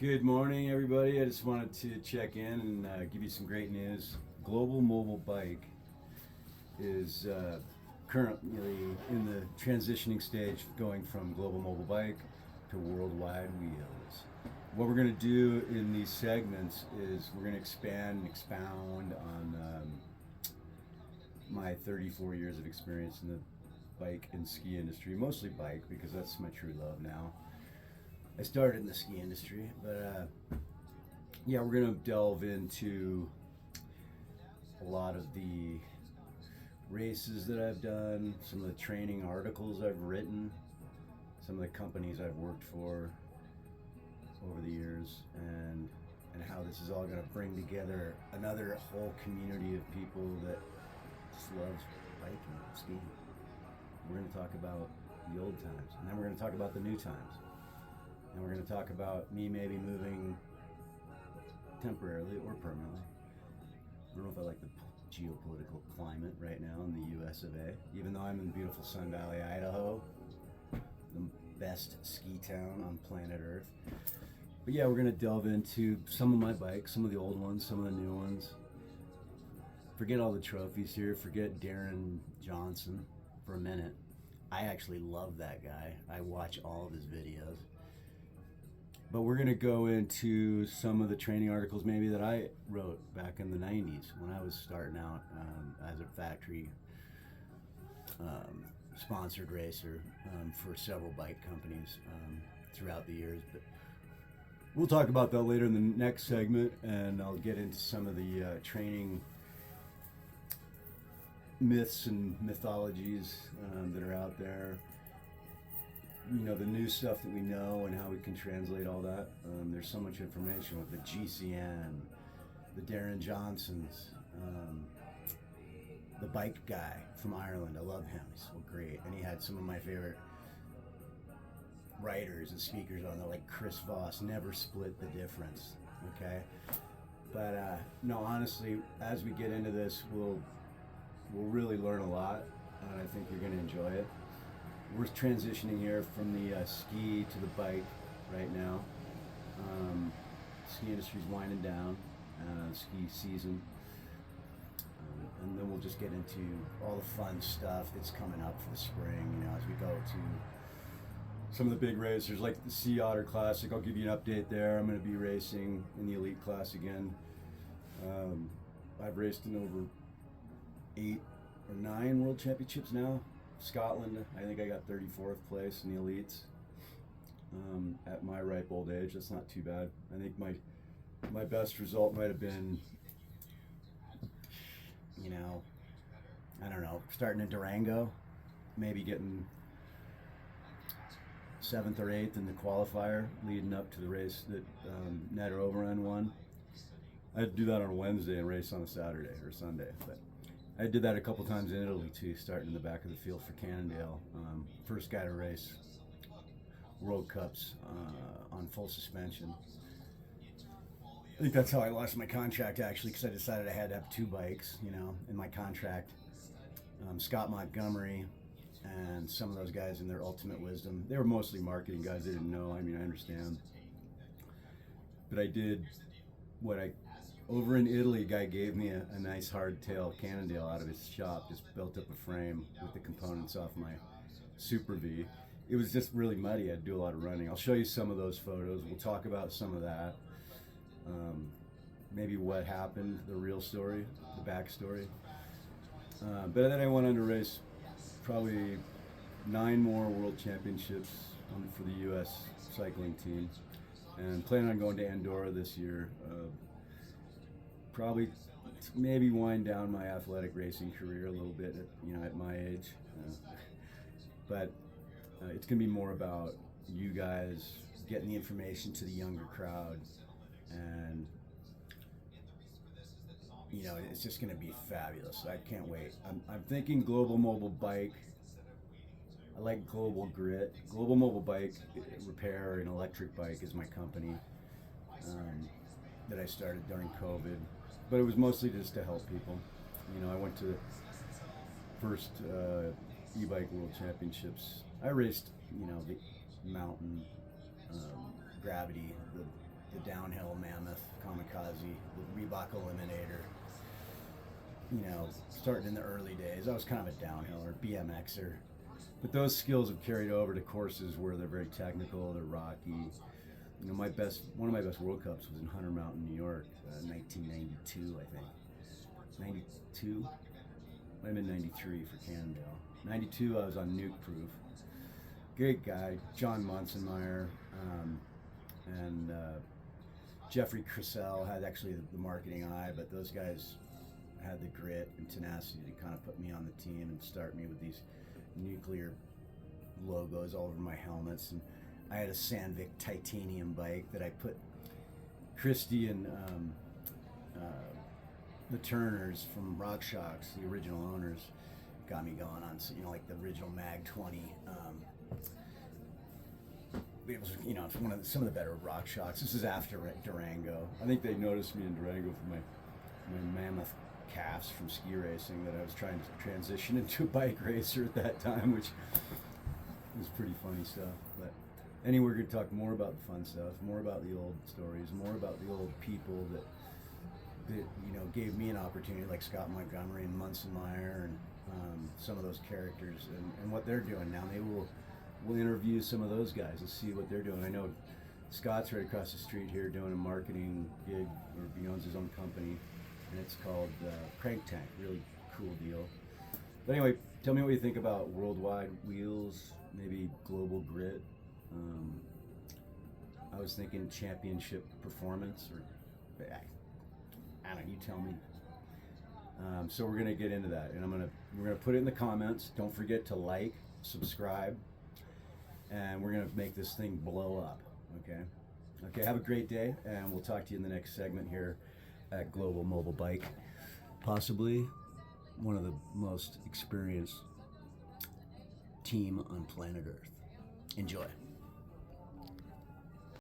Good morning, everybody. I just wanted to check in and give you some great news. Global Mobile Bike is currently in the transitioning stage, going from Global Mobile Bike to Worldwide Wheels. What we're going to do in these segments is we're going to expand and expound on my 34 years of experience in the bike and ski industry, mostly bike because that's my true love now. I started in the ski industry, but yeah, we're gonna delve into a lot of the races that I've done, some of the training articles I've written, some of the companies I've worked for over the years, and how this is all gonna bring together another whole community of people that just loves biking, skiing. We're gonna talk about the old times, and then we're gonna talk about the new times. And we're going to talk about me maybe moving temporarily or permanently. I don't know if I like the geopolitical climate right now in the US of A. Even though I'm in beautiful Sun Valley, Idaho, the best ski town on planet Earth. But yeah, we're going to delve into some of my bikes, some of the old ones, some of the new ones. Forget all the trophies here. Forget Darren Johnson for a minute. I actually love that guy. I watch all of his videos. But we're going to go into some of the training articles maybe that I wrote back in the 90s when I was starting out as a factory sponsored racer for several bike companies throughout the years. But we'll talk about that later in the next segment, and I'll get into some of the training myths and mythologies that are out there. You know, the new stuff that we know and how we can translate all that. There's so much information with the GCN, the Darren Johnsons, the bike guy from Ireland. I love him. He's so great. And he had some of my favorite writers and speakers on there, like Chris Voss. Never split the difference. Okay, but no, honestly, as we get into this, we'll really learn a lot, and I think you're going to enjoy it. We're transitioning here from the ski to the bike right now. Ski industry's winding down, ski season, and then we'll just get into all the fun stuff that's coming up for the spring. You know, as we go to some of the big races like the Sea Otter Classic. I'll give you an update there. I'm going to be racing in the elite class again. I've raced in over 8 or 9 world championships now. Scotland, I think I got 34th place in the elites at my ripe old age. That's not too bad. I think my best result might have been, you know, I don't know, starting in Durango, maybe getting 7th or 8th in the qualifier leading up to the race that Ned Overend won. I had to do that on a Wednesday and race on a Saturday or Sunday, but I did that a couple times in Italy too, starting in the back of the field for Cannondale. First guy to race World Cups on full suspension. I think that's how I lost my contract actually, because I decided I had to have 2 bikes, you know, in my contract. Scott Montgomery and some of those guys in their ultimate wisdom, they were mostly marketing guys. They didn't know. I mean, I understand. But I did what over in Italy, a guy gave me a nice hardtail Cannondale out of his shop, just built up a frame with the components off my Super V. It was just really muddy. I had to do a lot of running. I'll show you some of those photos. We'll talk about some of that. Maybe what happened, the real story, the backstory. But then I went on to race probably 9 more world championships for the U.S. cycling team, and planning on going to Andorra this year. Probably maybe wind down my athletic racing career a little bit at my age, but it's gonna be more about you guys getting the information to the younger crowd, and you know, it's just gonna be fabulous. I can't wait. I'm thinking Global Mobile Bike. I like Global Grit. Global Mobile Bike Repair, an electric bike, is my company that I started during COVID. But it was mostly just to help people. You know, I went to the first e-bike world championships. I raced, you know, the mountain, gravity, the the downhill Mammoth, Kamikaze, the Reebok Eliminator. You know, starting in the early days, I was kind of a downhiller, BMXer. But those skills have carried over to courses where they're very technical, they're rocky. You know, one of my best World Cups was in Hunter Mountain, New York, 1992, I think. 92? Might have been 93 for Cannondale. 92, I was on Nuke Proof. Great guy, John Monsenmeyer, and Jeffrey Crisell had actually the marketing eye, but those guys had the grit and tenacity to kind of put me on the team and start me with these nuclear logos all over my helmets. And I had a Sandvik titanium bike that I put Christy and the Turners from RockShox, the original owners, got me going on, you know, like the original Mag 20. It was, you know, it's some of the better RockShox. This is after Durango. I think they noticed me in Durango for my Mammoth calves from ski racing, that I was trying to transition into a bike racer at that time, which was pretty funny stuff. But anyway, we're going to talk more about the fun stuff, more about the old stories, more about the old people that you know, gave me an opportunity, like Scott Montgomery and Monsenmeyer and some of those characters, and what they're doing now. Maybe we'll interview some of those guys and see what they're doing. I know Scott's right across the street here doing a marketing gig, or he owns his own company, and it's called Crank Tank. Really cool deal. But anyway, tell me what you think about Worldwide Wheels, maybe Global Grit. I was thinking Championship Performance, or I don't know, you tell me. So we're gonna get into that, and we're gonna put it in the comments. Don't forget to like, subscribe, and we're gonna make this thing blow up. Okay, have a great day, and we'll talk to you in the next segment here at Global Mobile Bike. Possibly one of the most experienced team on planet Earth. Enjoy.